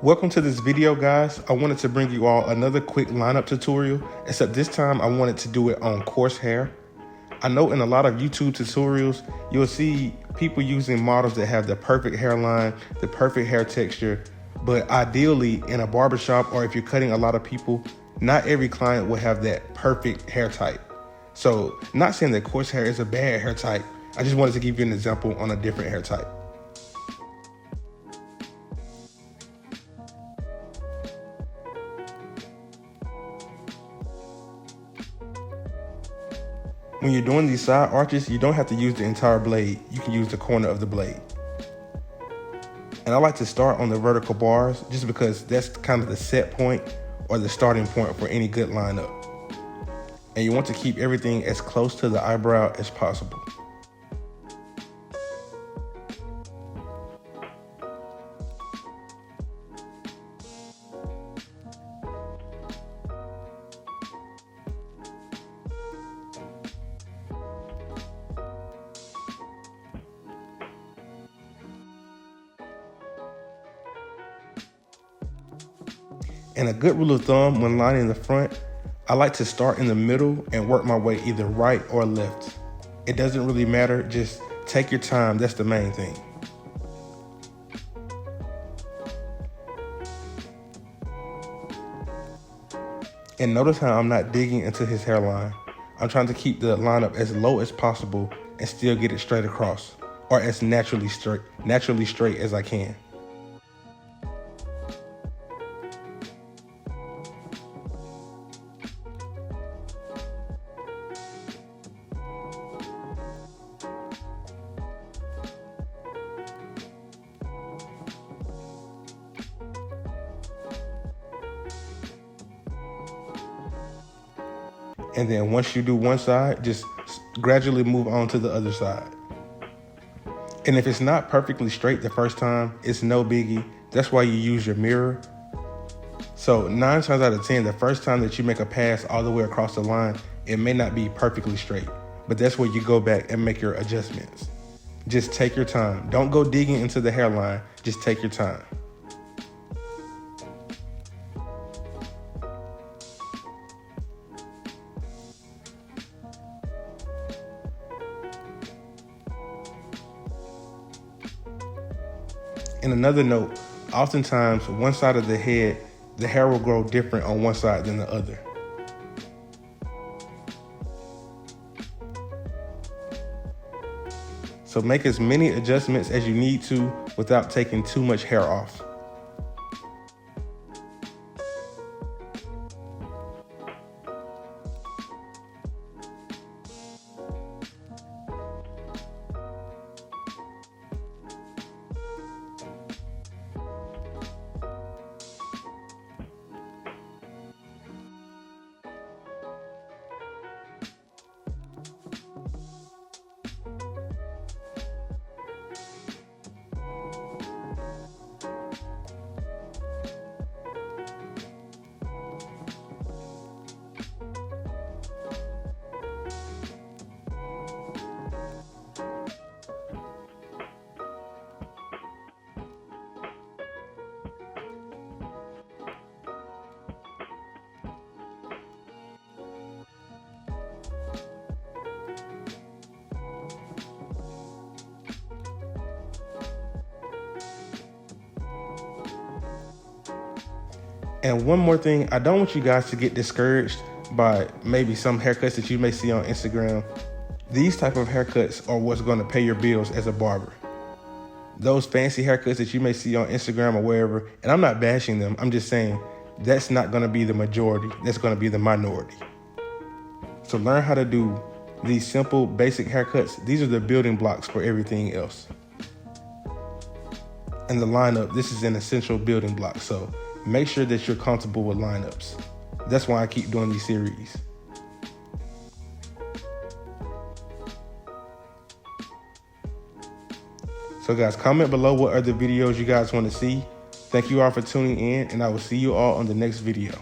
Welcome to this video, guys. I wanted to bring you all another quick lineup tutorial, except this time I wanted to do it on coarse hair. I know in a lot of YouTube tutorials, you'll see people using models that have the perfect hairline, the perfect hair texture, but ideally in a barbershop or if you're cutting a lot of people, not every client will have that perfect hair type. So not saying that coarse hair is a bad hair type, I just wanted to give you an example on a different hair type. When you're doing these side arches, you don't have to use the entire blade. You can use the corner of the blade. And I like to start on the vertical bars just because that's kind of the set point or the starting point for any good lineup. And you want to keep everything as close to the eyebrow as possible. And a good rule of thumb when lining the front, I like to start in the middle and work my way either right or left. It doesn't really matter, just take your time, that's the main thing. And notice how I'm not digging into his hairline. I'm trying to keep the lineup as low as possible and still get it straight across, or as naturally straight as I can. And then once you do one side, just gradually move on to the other side. And if it's not perfectly straight the first time, it's no biggie. That's why you use your mirror. So 9 times out of 10, the first time that you make a pass all the way across the line, it may not be perfectly straight, but that's where you go back and make your adjustments. Just take your time. Don't go digging into the hairline, just take your time. And another note, oftentimes one side of the head, the hair will grow different on one side than the other. So make as many adjustments as you need to without taking too much hair off. And one more thing, I don't want you guys to get discouraged by maybe some haircuts that you may see on Instagram. These type of haircuts are what's going to pay your bills as a barber. Those fancy haircuts that you may see on Instagram or wherever, and I'm not bashing them, I'm just saying that's not going to be the majority, that's going to be the minority. So learn how to do these simple, basic haircuts. These are the building blocks for everything else. And the lineup, this is an essential building block, so make sure that you're comfortable with lineups. That's why I keep doing these series. So guys, comment below what other videos you guys want to see. Thank you all for tuning in, and I will see you all on the next video.